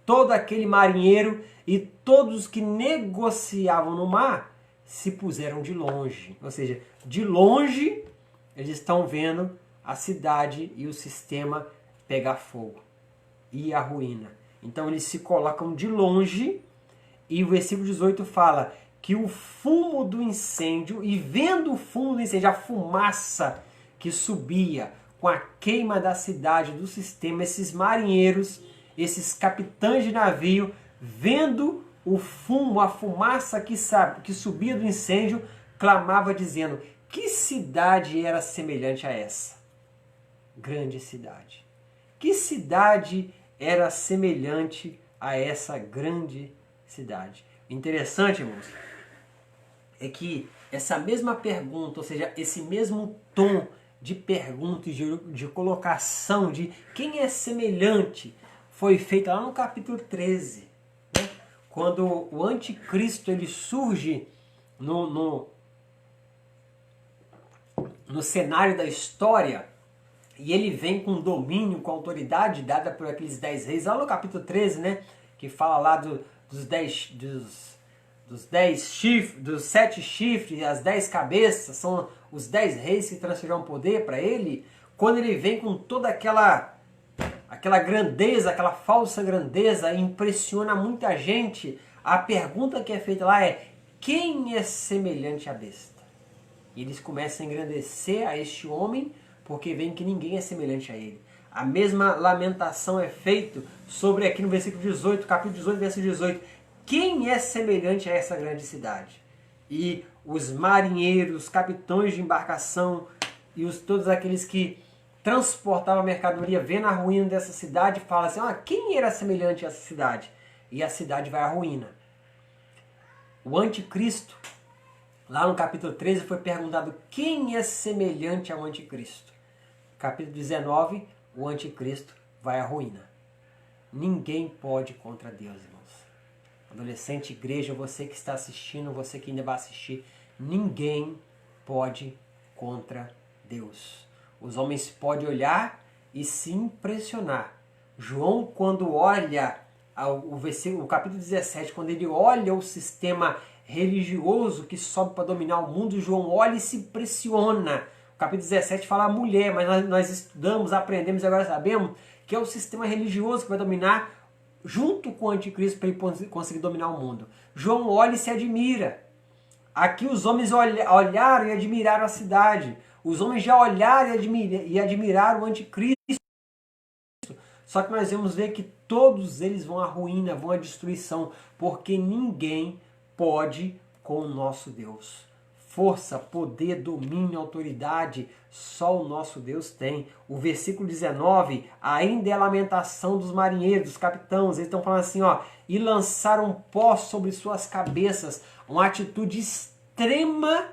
todo aquele marinheiro e todos os que negociavam no mar se puseram de longe. Ou seja, de longe eles estão vendo a cidade e o sistema pegar fogo e a ruína. Então eles se colocam de longe e o versículo 18 fala que o fumo do incêndio, e vendo o fumo do incêndio, a fumaça que subia com a queima da cidade, do sistema, esses marinheiros, esses capitães de navio, vendo o fumo, a fumaça que subia do incêndio, clamava dizendo: que cidade era semelhante a essa? Grande cidade. Que cidade era semelhante a essa grande cidade? Interessante, irmãos, é que essa mesma pergunta, ou seja, esse mesmo tom de pergunta e de colocação de quem é semelhante, foi feita lá no capítulo 13, né? Quando o anticristo ele surge no cenário da história, e ele vem com domínio, com autoridade dada por aqueles 10 reis, lá no capítulo 13, né? Que fala lá dos 7 chifres, as 10 cabeças, são os 10 reis que transferiram poder para ele. Quando ele vem com toda aquela grandeza, aquela falsa grandeza, impressiona muita gente. A pergunta que é feita lá é: quem é semelhante à besta? E eles começam a engrandecer a este homem, porque veem que ninguém é semelhante a ele. A mesma lamentação é feita sobre aqui no versículo 18, capítulo 18, versículo 18. Quem é semelhante a essa grande cidade? E os marinheiros, os capitães de embarcação e todos aqueles que transportava a mercadoria, vendo a ruína dessa cidade, fala assim, quem era semelhante a essa cidade? E a cidade vai à ruína. O anticristo, lá no capítulo 13, foi perguntado quem é semelhante ao anticristo. Capítulo 19, o anticristo vai à ruína. Ninguém pode contra Deus, irmãos. Adolescente, igreja, você que está assistindo, você que ainda vai assistir, ninguém pode contra Deus. Os homens podem olhar e se impressionar. João, quando olha o capítulo 17, quando ele olha o sistema religioso que sobe para dominar o mundo, João olha e se impressiona. O capítulo 17 fala a mulher, mas nós estudamos, aprendemos e agora sabemos que é o sistema religioso que vai dominar junto com o anticristo para ele conseguir dominar o mundo. João olha e se admira. Aqui os homens olharam e admiraram a cidade. Os homens já olharam e admiraram o anticristo. Só que nós vamos ver que todos eles vão à ruína, vão à destruição, porque ninguém pode com o nosso Deus. Força, poder, domínio, autoridade, só o nosso Deus tem. O versículo 19, ainda é a lamentação dos marinheiros, dos capitães. Eles estão falando assim, e lançaram pó sobre suas cabeças. Uma atitude extrema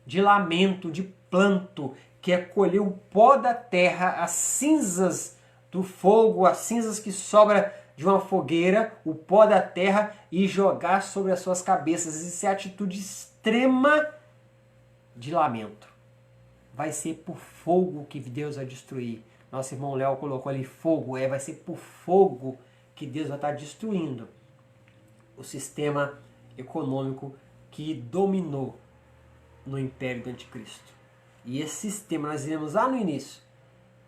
de lamento, de planto, que é colher o pó da terra, as cinzas do fogo, as cinzas que sobra de uma fogueira, o pó da terra, e jogar sobre as suas cabeças. Isso é atitude extrema de lamento. Vai ser por fogo que Deus vai destruir. Nosso irmão Léo colocou ali fogo. Vai ser por fogo que Deus vai estar destruindo o sistema econômico que dominou no império do anticristo. E esse sistema, nós vimos lá no início,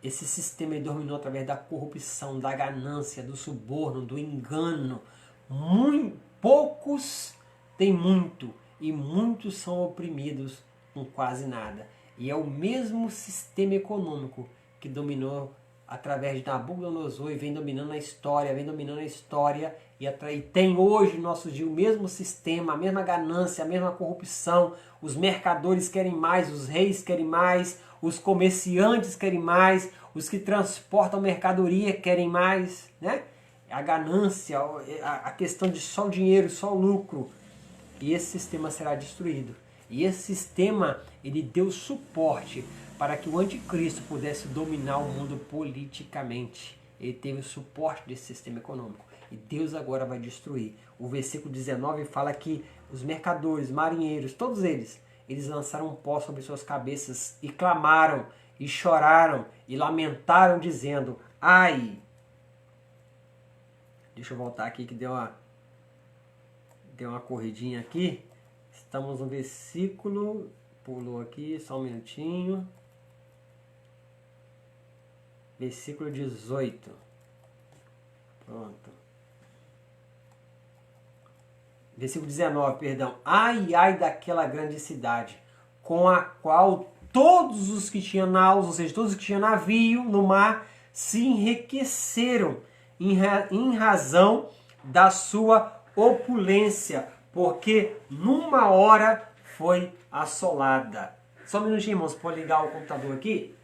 esse sistema ele dominou através da corrupção, da ganância, do suborno, do engano. Poucos têm muito e muitos são oprimidos com quase nada. E é o mesmo sistema econômico que dominou através de Nabucodonosor e vem dominando a história, e tem hoje, no nosso dia, o mesmo sistema, a mesma ganância, a mesma corrupção. Os mercadores querem mais, os reis querem mais, os comerciantes querem mais, os que transportam mercadoria querem mais, né? A ganância, a questão de só o dinheiro, só o lucro. E esse sistema será destruído. E esse sistema, ele deu suporte para que o anticristo pudesse dominar o mundo politicamente. Ele teve o suporte desse sistema econômico. E Deus agora vai destruir. O versículo 19 fala que os mercadores, marinheiros, todos eles lançaram um pó sobre suas cabeças e clamaram, e choraram, e lamentaram, dizendo, ai! Deixa eu voltar aqui que deu uma corridinha aqui. Estamos no versículo, pulou aqui, só um minutinho. Versículo 18. Pronto. Versículo 19, perdão. Ai, ai daquela grande cidade, com a qual todos os que tinham naus, ou seja, todos os que tinham navio no mar, se enriqueceram em razão da sua opulência, porque numa hora foi assolada. Só um minutinho, irmãos, pode ligar o computador aqui?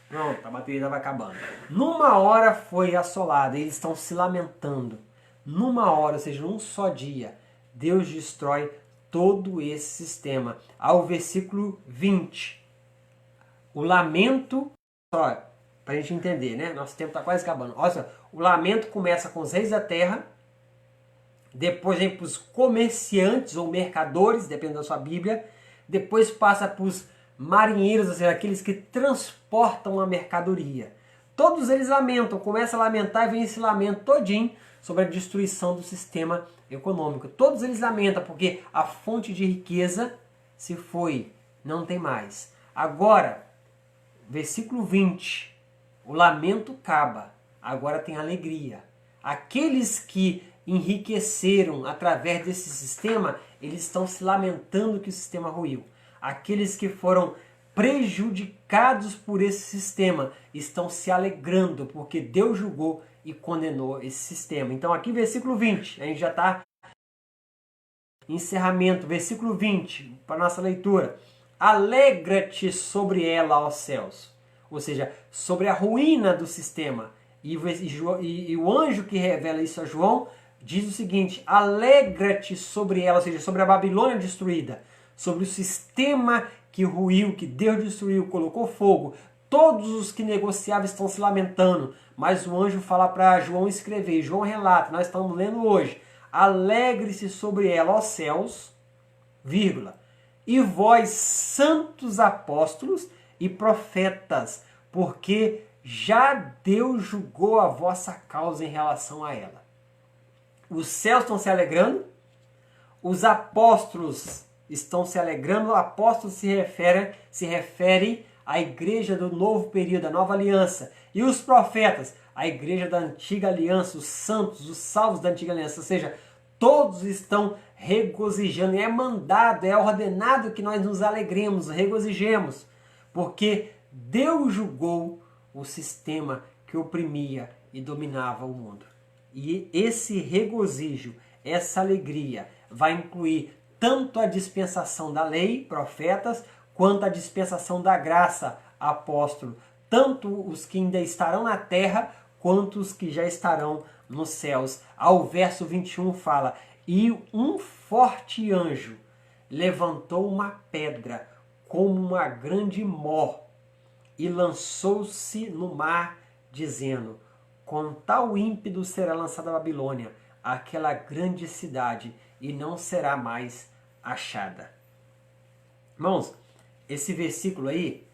Pronto, a bateria estava acabando. Numa hora foi assolada, eles estão se lamentando. Numa hora, ou seja, num só dia, Deus destrói todo esse sistema. Ao versículo 20. O lamento, só para a gente entender, né? Nosso tempo está quase acabando. Olha só, o lamento começa com os reis da terra, depois vem para os comerciantes ou mercadores, dependendo da sua Bíblia, depois passa para os marinheiros, ou seja, aqueles que transportam a mercadoria. Todos eles lamentam, começam a lamentar e vem esse lamento todinho sobre a destruição do sistema econômico. Todos eles lamentam porque a fonte de riqueza se foi, não tem mais. Agora, versículo 20, o lamento acaba, agora tem alegria. Aqueles que enriqueceram através desse sistema, eles estão se lamentando que o sistema ruiu. Aqueles que foram prejudicados por esse sistema estão se alegrando, porque Deus julgou e condenou esse sistema. Então aqui versículo 20, a gente já está em encerramento, versículo 20, para nossa leitura. alegra-te sobre ela, ó céus. Ou seja, sobre a ruína do sistema. E o anjo que revela isso a João diz o seguinte: alegra-te sobre ela, ou seja, sobre a Babilônia destruída, sobre o sistema que ruiu, que Deus destruiu, colocou fogo. Todos os que negociavam estão se lamentando, mas o anjo fala para João escrever. João relata, nós estamos lendo hoje: alegre-se sobre ela, ó céus, vírgula, e vós, santos apóstolos e profetas, porque já Deus julgou a vossa causa em relação a ela. Os céus estão se alegrando, os apóstolos estão se alegrando. O apóstolo se refere à igreja do novo período, da nova aliança. E os profetas, a igreja da antiga aliança, os santos, os salvos da antiga aliança. Ou seja, todos estão regozijando. E é mandado, é ordenado que nós nos alegremos, regozijemos. Porque Deus julgou o sistema que oprimia e dominava o mundo. E esse regozijo, essa alegria, vai incluir tanto a dispensação da lei, profetas, quanto a dispensação da graça, apóstolo. Tanto os que ainda estarão na terra, quanto os que já estarão nos céus. Ao verso 21 fala: e um forte anjo levantou uma pedra como uma grande mó e lançou-se no mar, dizendo: com tal ímpeto será lançada a Babilônia, aquela grande cidade, e não será mais achada. Irmãos, esse versículo aí,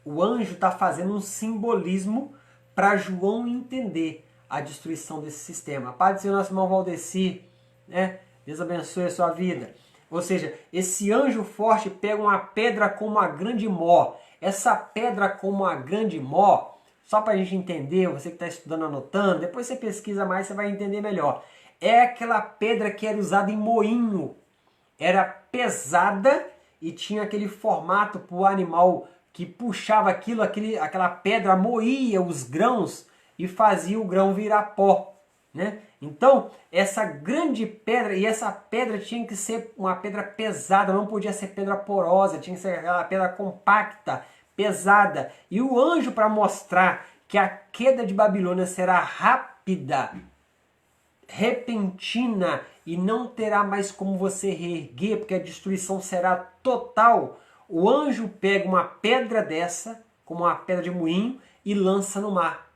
o anjo está fazendo um simbolismo para João entender a destruição desse sistema. Pai do Senhor, nosso irmão Valdeci, né? Deus abençoe a sua vida. Ou seja, esse anjo forte pega uma pedra como uma grande mó. Essa pedra como uma grande mó, só para a gente entender, você que está estudando, anotando, depois você pesquisa mais, você vai entender melhor. É aquela pedra que era usada em moinho. Era pesada e tinha aquele formato para o animal que puxava aquilo, aquela pedra moía os grãos e fazia o grão virar pó, né? Então, essa grande pedra, e essa pedra tinha que ser uma pedra pesada, não podia ser pedra porosa, tinha que ser aquela pedra compacta, pesada. E o anjo, para mostrar que a queda de Babilônia será rápida, repentina, e não terá mais como você reerguer, porque a destruição será total, o anjo pega uma pedra dessa, como uma pedra de moinho, e lança no mar.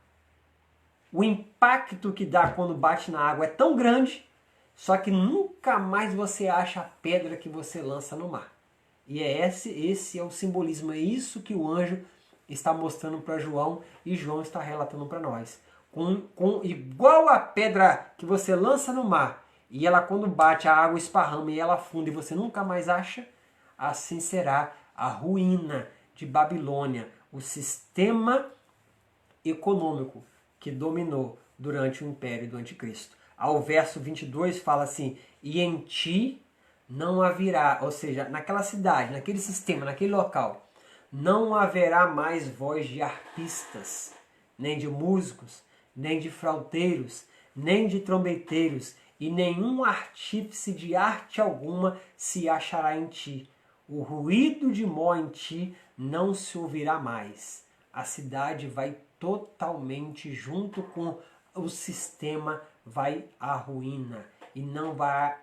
O impacto que dá quando bate na água é tão grande, só que nunca mais você acha a pedra que você lança no mar. E esse é o simbolismo, é isso que o anjo está mostrando para João e João está relatando para nós. Igual a pedra que você lança no mar e ela quando bate a água esparrama e ela afunda e você nunca mais acha, assim será a ruína de Babilônia, o sistema econômico que dominou durante o império do anticristo. Ao verso 22 fala assim: e em ti não haverá, ou seja, naquela cidade, naquele sistema, naquele local, não haverá mais voz de arpistas, nem de músicos, nem de flauteiros, nem de trombeteiros, e nenhum artífice de arte alguma se achará em ti. O ruído de mó em ti não se ouvirá mais. A cidade vai totalmente junto com o sistema, vai à ruína. E não vai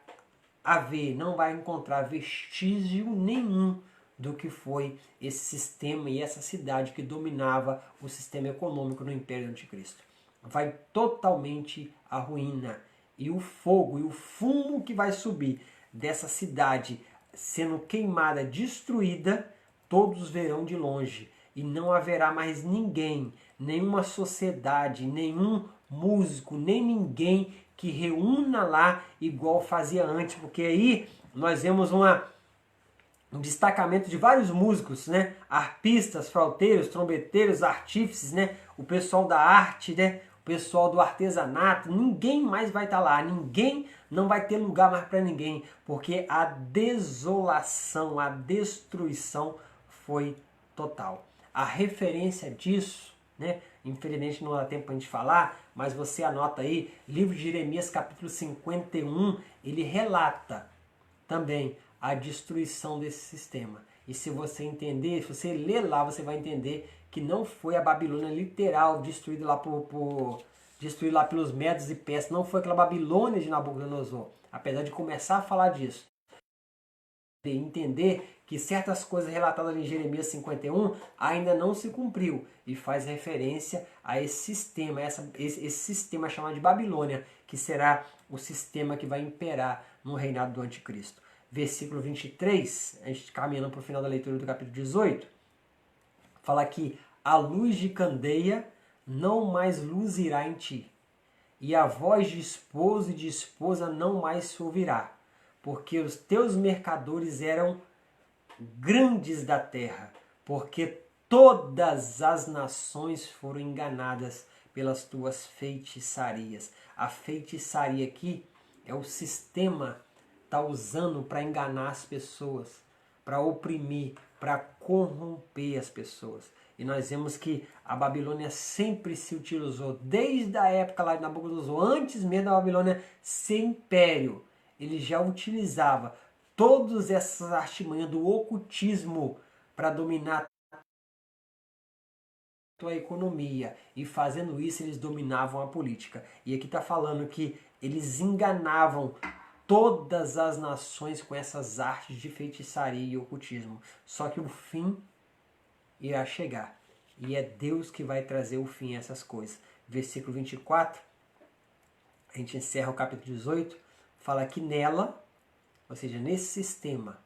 não vai encontrar vestígio nenhum do que foi esse sistema e essa cidade que dominava o sistema econômico no Império do Anticristo. Vai totalmente à ruína. E o fogo e o fumo que vai subir dessa cidade sendo queimada, destruída, todos verão de longe. E não haverá mais ninguém, nenhuma sociedade, nenhum músico, nem ninguém que reúna lá igual fazia antes. Porque aí nós vemos um destacamento de vários músicos, né? Arpistas, flauteiros, trombeteiros, artífices, né? O pessoal da arte, né? O pessoal do artesanato. Ninguém mais vai estar lá, ninguém não vai ter lugar mais para ninguém, porque a desolação, a destruição foi total. A referência disso, né? Infelizmente não dá tempo para a gente falar, mas você anota aí, livro de Jeremias capítulo 51, ele relata também a destruição desse sistema. E se você entender, se você ler lá, você vai entender que não foi a Babilônia literal destruída lá destruída lá pelos medos e persas, não foi aquela Babilônia de Nabucodonosor. Apesar de começar a falar disso, de entender que certas coisas relatadas em Jeremias 51 ainda não se cumpriu e faz referência a esse sistema, esse sistema chamado de Babilônia, que será o sistema que vai imperar no reinado do anticristo. Versículo 23, a gente caminhando para o final da leitura do capítulo 18, fala que a luz de candeia não mais luzirá em ti, e a voz de esposo e de esposa não mais se ouvirá, porque os teus mercadores eram grandes da terra, porque todas as nações foram enganadas pelas tuas feitiçarias. A feitiçaria aqui é o sistema que está usando para enganar as pessoas, para oprimir, para corromper as pessoas. E nós vemos que a Babilônia sempre se utilizou, desde a época lá de Nabucodonosor, antes mesmo da Babilônia ser império, ele já utilizava todas essas artimanhas do ocultismo para dominar a economia. E fazendo isso, eles dominavam a política. E aqui está falando que eles enganavam todas as nações com essas artes de feitiçaria e ocultismo. Só que o fim irá chegar. E é Deus que vai trazer o fim a essas coisas. Versículo 24, a gente encerra o capítulo 18, fala que nela, ou seja, nesse sistema,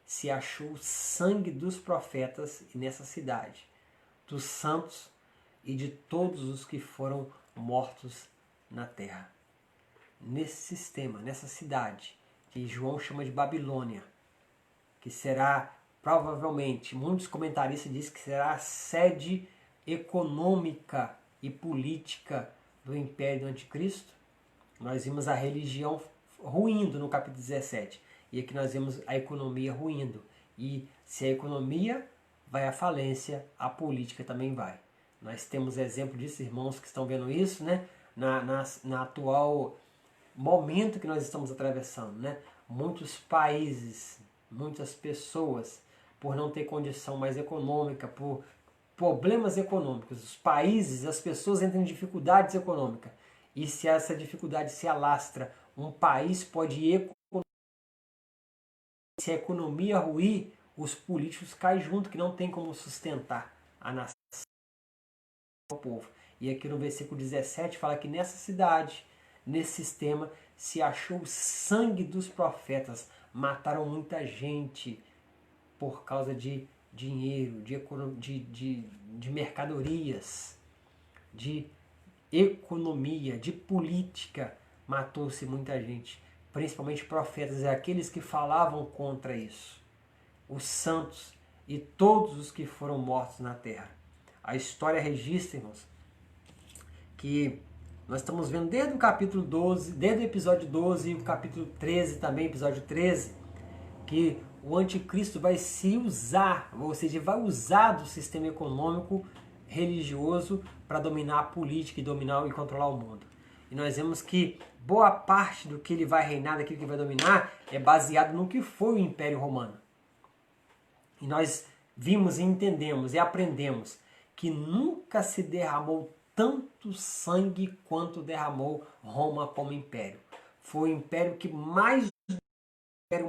se achou o sangue dos profetas e nessa cidade, dos santos e de todos os que foram mortos na terra. Nesse sistema, nessa cidade, que João chama de Babilônia, que será provavelmente, muitos comentaristas dizem que será a sede econômica e política do Império do Anticristo. Nós vimos a religião ruindo no capítulo 17. E aqui nós vemos a economia ruindo. E se a economia vai à falência, a política também vai. Nós temos exemplo disso, irmãos que estão vendo isso, né? Na atual momento que nós estamos atravessando, né? Muitos países, muitas pessoas, por não ter condição mais econômica, por problemas econômicos, os países, as pessoas entram em dificuldades econômicas. E se essa dificuldade se alastra, um país pode se a economia ruir, os políticos caem junto, que não tem como sustentar a nação, o povo. E aqui no versículo 17 fala que nessa cidade, nesse sistema, se achou o sangue dos profetas. Mataram muita gente por causa de dinheiro, de mercadorias, de economia, de política. Matou-se muita gente, principalmente profetas, e aqueles que falavam contra isso, os santos e todos os que foram mortos na terra. A história registra, irmãos, que nós estamos vendo desde o capítulo 12, desde o episódio 12 e o capítulo 13 também, episódio 13, que o anticristo vai se usar, ou seja, vai usar do sistema econômico religioso para dominar a política e dominar e controlar o mundo. E nós vemos que boa parte do que ele vai reinar, daquilo que ele vai dominar, é baseado no que foi o Império Romano. E nós vimos e entendemos e aprendemos que nunca se derramou tanto sangue quanto derramou Roma como império. Foi o império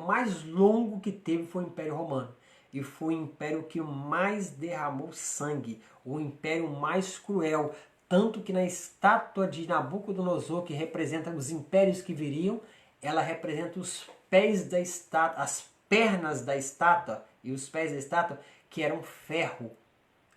mais longo que teve foi o Império Romano. E foi o império que mais derramou sangue, o império mais cruel. Tanto que na estátua de Nabucodonosor, que representa os impérios que viriam, ela representa os pés da estátua, as pernas da estátua e os pés da estátua, que eram ferro.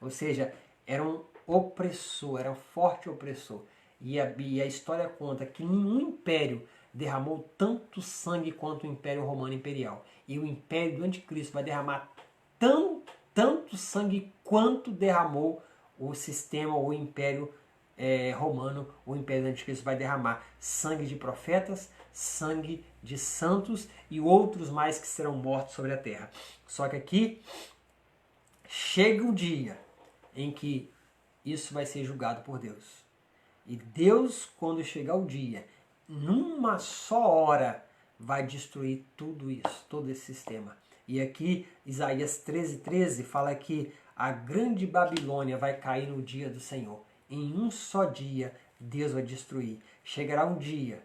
Ou seja, era um opressor, era um forte opressor. E a história conta que nenhum império derramou tanto sangue quanto o Império Romano Imperial. E o Império do Anticristo vai derramar tanto sangue quanto derramou o sistema, o Império Romano, o Império do Anticristo vai derramar sangue de profetas, sangue de santos e outros mais que serão mortos sobre a terra. Só que aqui chega o dia em que isso vai ser julgado por Deus. E Deus, quando chegar o dia, numa só hora, vai destruir tudo isso, todo esse sistema. E aqui Isaías 13:13 fala que a grande Babilônia vai cair no dia do Senhor. Em um só dia Deus vai destruir. Chegará um dia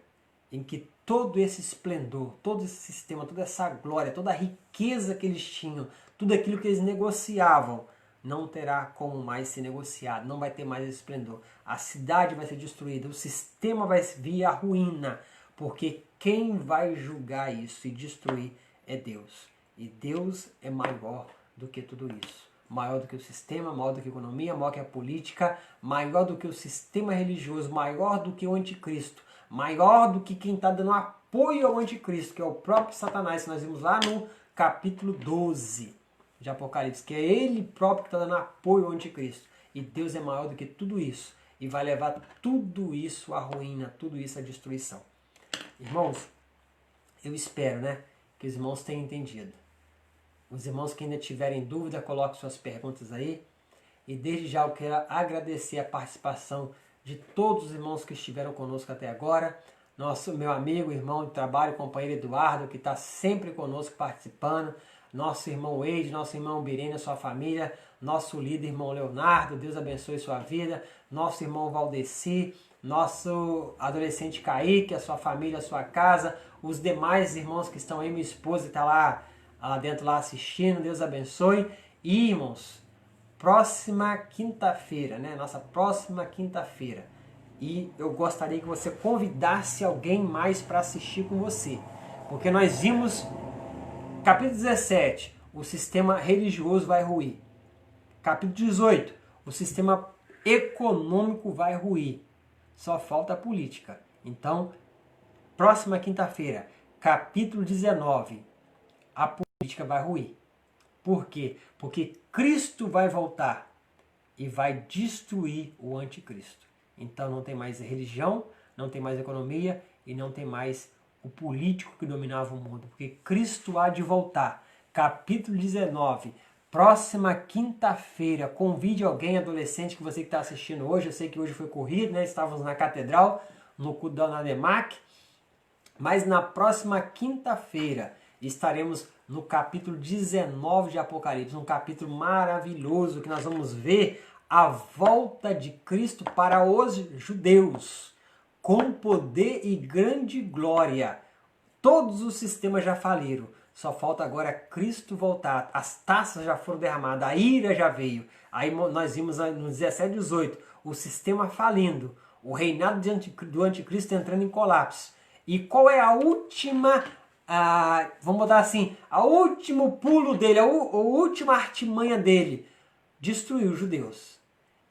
em que todo esse esplendor, todo esse sistema, toda essa glória, toda a riqueza que eles tinham, tudo aquilo que eles negociavam, não terá como mais ser negociado, não vai ter mais esse esplendor. A cidade vai ser destruída, o sistema vai vir à ruína, porque quem vai julgar isso e destruir é Deus. E Deus é maior do que tudo isso. Maior do que o sistema, maior do que a economia, maior do que a política, maior do que o sistema religioso, maior do que o anticristo, maior do que quem está dando apoio ao anticristo, que é o próprio Satanás, que nós vimos lá no capítulo 12 de Apocalipse, que é ele próprio que está dando apoio ao anticristo. E Deus é maior do que tudo isso e vai levar tudo isso à ruína, tudo isso à destruição. Irmãos, eu espero, que os irmãos tenham entendido. Os irmãos que ainda tiverem dúvida, coloquem suas perguntas aí. E desde já eu quero agradecer a participação de todos os irmãos que estiveram conosco até agora. Meu amigo, irmão de trabalho, companheiro Eduardo, que está sempre conosco participando. Nosso irmão Eide, nosso irmão Birene, sua família. Nosso líder, irmão Leonardo, Deus abençoe sua vida. Nosso irmão Valdeci, nosso adolescente Kaique, a sua família, a sua casa. Os demais irmãos que estão aí, minha esposa que está lá dentro lá assistindo, Deus abençoe. E, irmãos, próxima quinta-feira, nossa próxima quinta-feira. E eu gostaria que você convidasse alguém mais para assistir com você. Porque nós vimos, capítulo 17, o sistema religioso vai ruir. Capítulo 18, o sistema econômico vai ruir. Só falta a política. Então, próxima quinta-feira, capítulo 19, a política vai ruir. Por quê? Porque Cristo vai voltar e vai destruir o anticristo. Então não tem mais religião, não tem mais economia e não tem mais o político que dominava o mundo. Porque Cristo há de voltar. Capítulo 19, próxima quinta-feira. Convide alguém, adolescente, que você que está assistindo hoje. Eu sei que hoje foi corrido, Estávamos na catedral, no culto da Anademac. Mas na próxima quinta-feira estaremos no capítulo 19 de Apocalipse, um capítulo maravilhoso que nós vamos ver a volta de Cristo para os judeus, com poder e grande glória. Todos os sistemas já faliram, só falta agora Cristo voltar. As taças já foram derramadas, a ira já veio. Aí nós vimos no 17 e 18 o sistema falindo, o reinado do anticristo entrando em colapso. E qual é a última, vamos botar assim, o último pulo dele, a última artimanha dele? Destruir os judeus.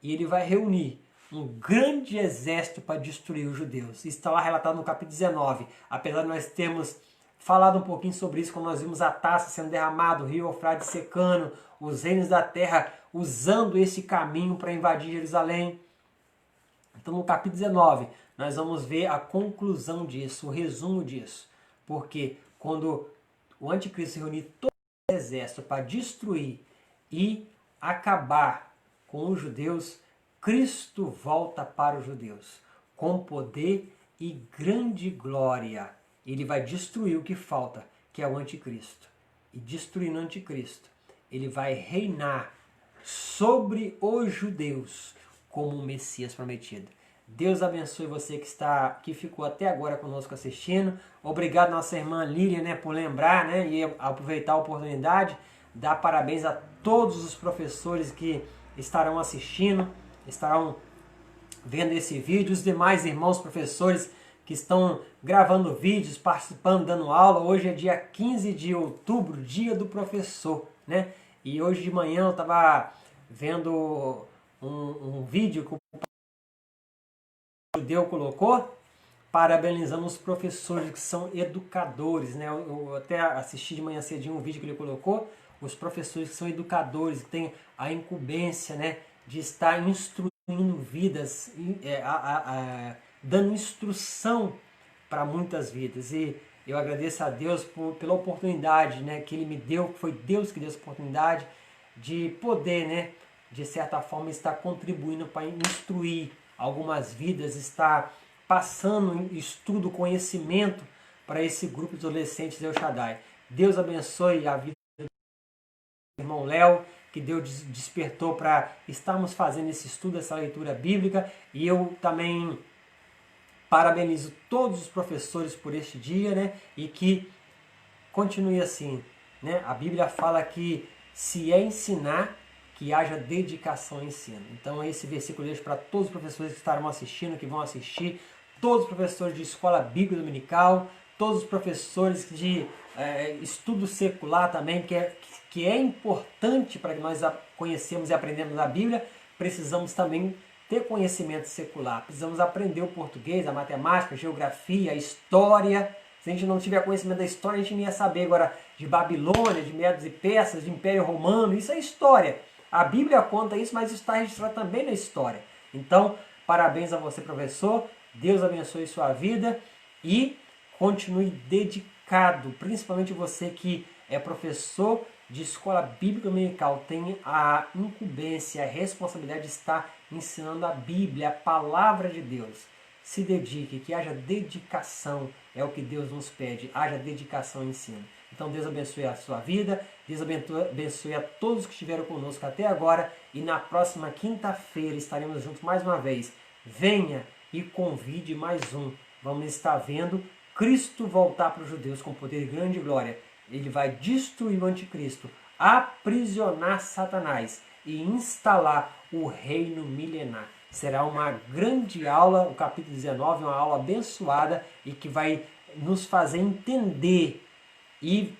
E ele vai reunir um grande exército para destruir os judeus. Isso está lá relatado no capítulo 19. Apesar de nós termos falado um pouquinho sobre isso, quando nós vimos a taça sendo derramada, o rio Eufrates secando, os reinos da terra usando esse caminho para invadir Jerusalém. Então no capítulo 19 nós vamos ver a conclusão disso, o resumo disso. Porque quando o anticristo reunir todo o exército para destruir e acabar com os judeus, Cristo volta para os judeus com poder e grande glória. Ele vai destruir o que falta, que é o anticristo. E destruindo o anticristo, ele vai reinar sobre os judeus como o Messias prometido. Deus abençoe você que ficou até agora conosco assistindo. Obrigado, nossa irmã Lília, por lembrar, e aproveitar a oportunidade. Dar parabéns a todos os professores que estarão assistindo, estarão vendo esse vídeo. Os demais irmãos professores que estão gravando vídeos, participando, dando aula. Hoje é dia 15 de outubro, dia do professor, E hoje de manhã eu estava vendo um vídeo que o judeu colocou, parabenizando os professores que são educadores, Eu até assisti de manhã cedinho um vídeo que ele colocou, os professores que são educadores, que têm a incumbência, de estar instruindo vidas, dando instrução para muitas vidas. E eu agradeço a Deus pela oportunidade, que Ele me deu, foi Deus que deu essa oportunidade de poder, de certa forma, estar contribuindo para instruir algumas vidas, estar passando estudo, conhecimento para esse grupo de adolescentes de El Shaddai. Deus abençoe a vida irmão Léo, que Deus despertou para estarmos fazendo esse estudo, essa leitura bíblica. E eu também parabenizo todos os professores por este dia, né? E que continue assim, né? A Bíblia fala que se é ensinar, que haja dedicação ao ensino. Então esse versículo eu deixo para todos os professores que estarão assistindo, que vão assistir, todos os professores de escola bíblica dominical, todos os professores de estudo secular também, que é importante para que nós conhecemos e aprendemos a Bíblia. Precisamos também ter conhecimento secular, precisamos aprender o português, a matemática, a geografia, a história. Se a gente não tiver conhecimento da história, a gente não ia saber agora de Babilônia, de Medos e Persas, de Império Romano. Isso é história. A Bíblia conta isso, mas isso está registrado também na história. Então, parabéns a você, professor. Deus abençoe sua vida e continue dedicado, principalmente você que é professor de escola bíblica dominical, tem a incumbência, a responsabilidade de estar ensinando a Bíblia, a palavra de Deus. Se dedique, que haja dedicação, é o que Deus nos pede, haja dedicação ao ensino. Então Deus abençoe a sua vida, Deus abençoe a todos que estiveram conosco até agora, e na próxima quinta-feira estaremos juntos mais uma vez. Venha e convide mais um. Vamos estar vendo Cristo voltar para os judeus com poder, grande glória. Ele vai destruir o anticristo, aprisionar Satanás e instalar o reino milenar. Será uma grande aula, o capítulo 19, uma aula abençoada e que vai nos fazer entender e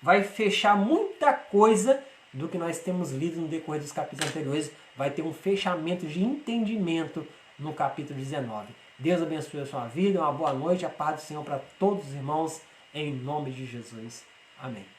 vai fechar muita coisa do que nós temos lido no decorrer dos capítulos anteriores. Vai ter um fechamento de entendimento no capítulo 19. Deus abençoe a sua vida, uma boa noite, a paz do Senhor para todos os irmãos, em nome de Jesus. Amém.